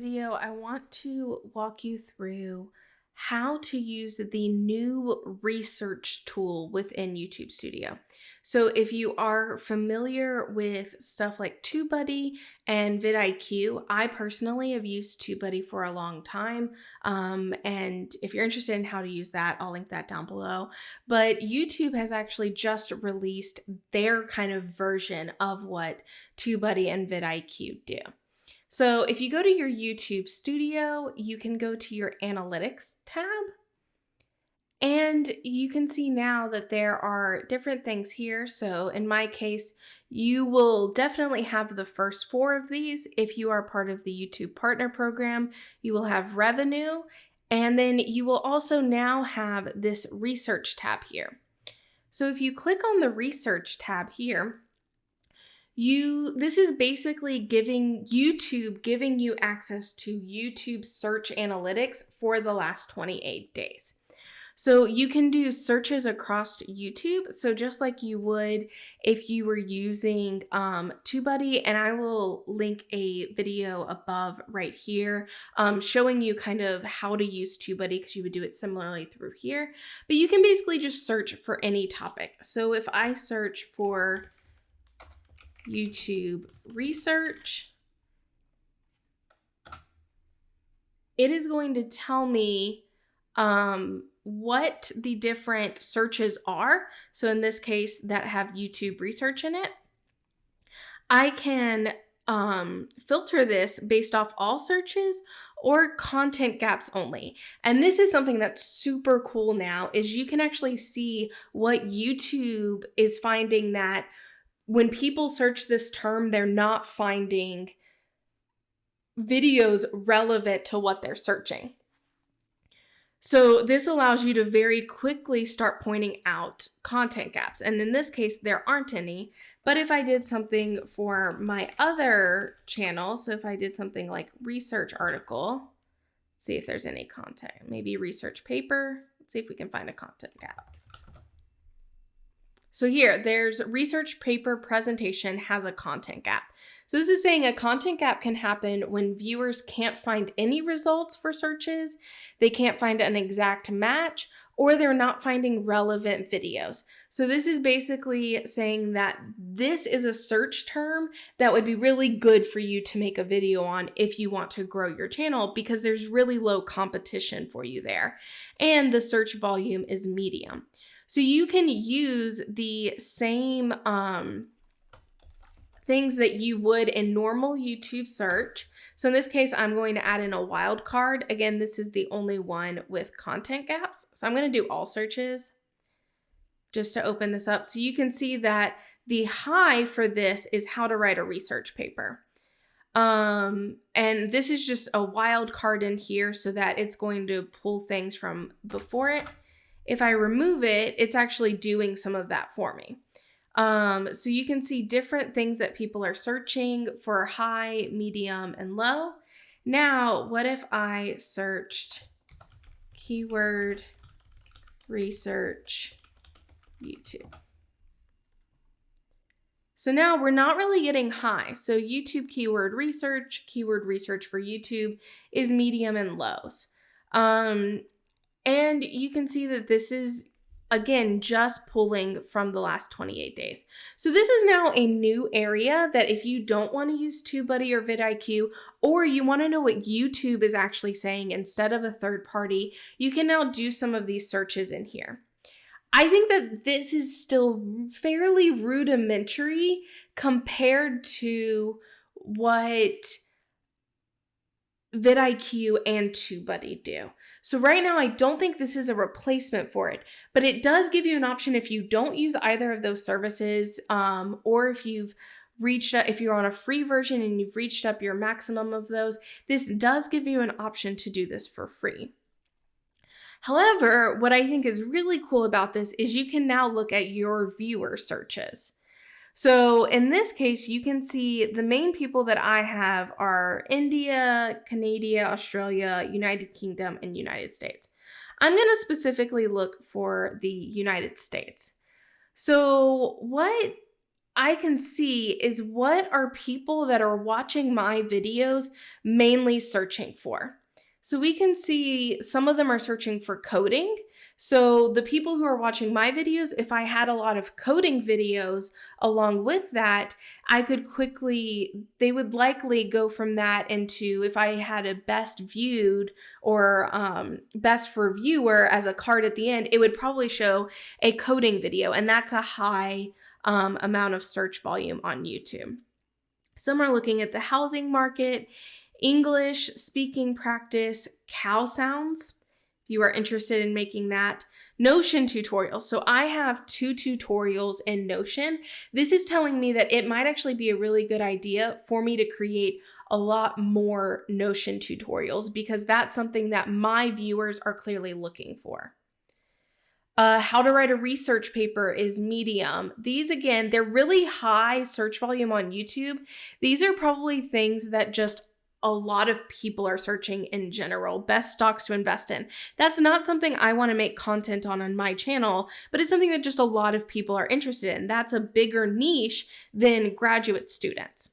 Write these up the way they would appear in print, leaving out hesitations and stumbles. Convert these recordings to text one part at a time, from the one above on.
video, I want to walk you through how to use the new research tool within YouTube Studio. So if you are familiar with stuff like TubeBuddy and vidIQ, I personally have used TubeBuddy for a long time. And if you're interested in how to use that, I'll link that down below. But YouTube has actually just released their kind of version of what TubeBuddy and vidIQ do. So if you go to your YouTube Studio, you can go to your Analytics tab, and you can see now that there are different things here. So in my case, you will definitely have the first 4 of these. If you are part of the YouTube Partner Program, you will have Revenue, and then you will also now have this Research tab here. So if you click on the Research tab here, this is basically giving you access to YouTube search analytics for the last 28 days. So you can do searches across YouTube. So just like you would if you were using TubeBuddy, and I will link a video above right here showing you kind of how to use TubeBuddy, because you would do it similarly through here. But you can basically just search for any topic. So if I search for YouTube research, it is going to tell me what the different searches are. So in this case, that have YouTube research in it. I can filter this based off all searches or content gaps only. And this is something that's super cool now, is you can actually see what YouTube is finding, that when people search this term, they're not finding videos relevant to what they're searching. So this allows you to very quickly start pointing out content gaps. And in this case, there aren't any. But if I did something for my other channel, so if I did something like research article, see if there's any content, maybe research paper, let's see if we can find a content gap. So here, there's research paper presentation has a content gap. So this is saying a content gap can happen when viewers can't find any results for searches, they can't find an exact match, or they're not finding relevant videos. So this is basically saying that this is a search term that would be really good for you to make a video on if you want to grow your channel, because there's really low competition for you there. And the search volume is medium. So you can use the same things that you would in normal YouTube search. So in this case, I'm going to add in a wildcard. Again, this is the only one with content gaps. So I'm going to do all searches just to open this up. So you can see that the high for this is how to write a research paper. And this is just a wildcard in here so that it's going to pull things from before it. If I remove it, it's actually doing some of that for me. So you can see different things that people are searching for high, medium, and low. Now, what if I searched keyword research YouTube? So now we're not really getting high. So YouTube keyword research for YouTube is medium and lows. And you can see that this is, again, just pulling from the last 28 days. So this is now a new area that if you don't want to use TubeBuddy or vidIQ, or you want to know what YouTube is actually saying instead of a third party, you can now do some of these searches in here. I think that this is still fairly rudimentary compared to what vidIQ and TubeBuddy do. So right now, I don't think this is a replacement for it, but it does give you an option if you don't use either of those services, or if you're on a free version and you've reached up your maximum of those, this does give you an option to do this for free. However, what I think is really cool about this is you can now look at your viewer searches. So in this case, you can see the main people that I have are India, Canada, Australia, United Kingdom, and United States. I'm going to specifically look for the United States. So what I can see is what are people that are watching my videos mainly searching for. So we can see some of them are searching for coding. So the people who are watching my videos, if I had a lot of coding videos along with that, they would likely go from that into, if I had a best viewed or best for viewer as a card at the end, it would probably show a coding video. And that's a high amount of search volume on YouTube. Some are looking at the housing market, English speaking practice, cow sounds, if you are interested in making that. Notion tutorials. So I have 2 tutorials in Notion. This is telling me that it might actually be a really good idea for me to create a lot more Notion tutorials because that's something that my viewers are clearly looking for. How to write a research paper is Medium. These, again, they're really high search volume on YouTube. These are probably things that just a lot of people are searching in general. Best stocks to invest in. That's not something I want to make content on my channel, but it's something that just a lot of people are interested in. That's a bigger niche than graduate students.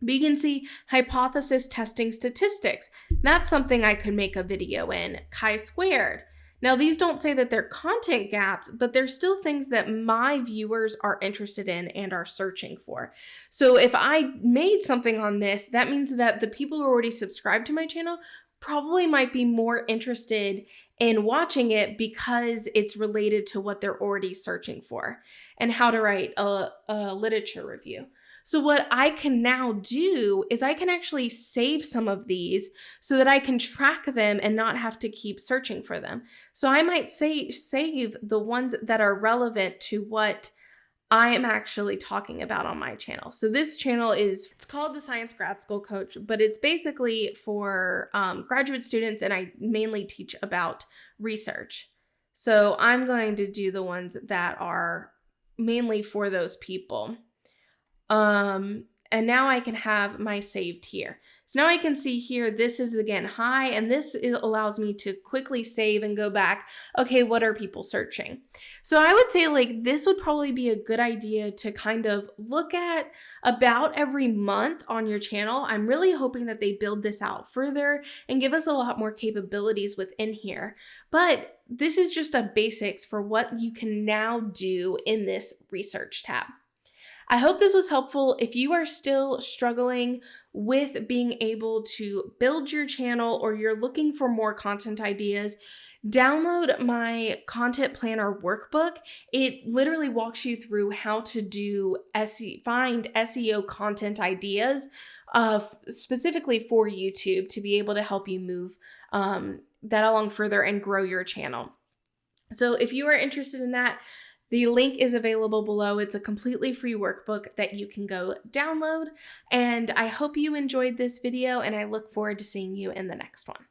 But you can see hypothesis testing statistics. That's something I could make a video in. Chi-squared. Now, these don't say that they're content gaps, but they're still things that my viewers are interested in and are searching for. So if I made something on this, that means that the people who already subscribed to my channel probably might be more interested in watching it because it's related to what they're already searching for. And how to write a literature review. So what I can now do is I can actually save some of these so that I can track them and not have to keep searching for them. So I might save the ones that are relevant to what I am actually talking about on my channel. So this channel it's called the Science Grad School Coach, but it's basically for graduate students, and I mainly teach about research. So I'm going to do the ones that are mainly for those people. And now I can have my saved here. So now I can see here, this is again high, and this allows me to quickly save and go back. Okay, what are people searching? So I would say like this would probably be a good idea to kind of look at about every month on your channel. I'm really hoping that they build this out further and give us a lot more capabilities within here. But this is just a basics for what you can now do in this research tab. I hope this was helpful. If you are still struggling with being able to build your channel or you're looking for more content ideas, download my content planner workbook. It literally walks you through how to do find SEO content ideas specifically for YouTube to be able to help you move that along further and grow your channel. So if you are interested in that, the link is available below. It's a completely free workbook that you can go download. And I hope you enjoyed this video, and I look forward to seeing you in the next one.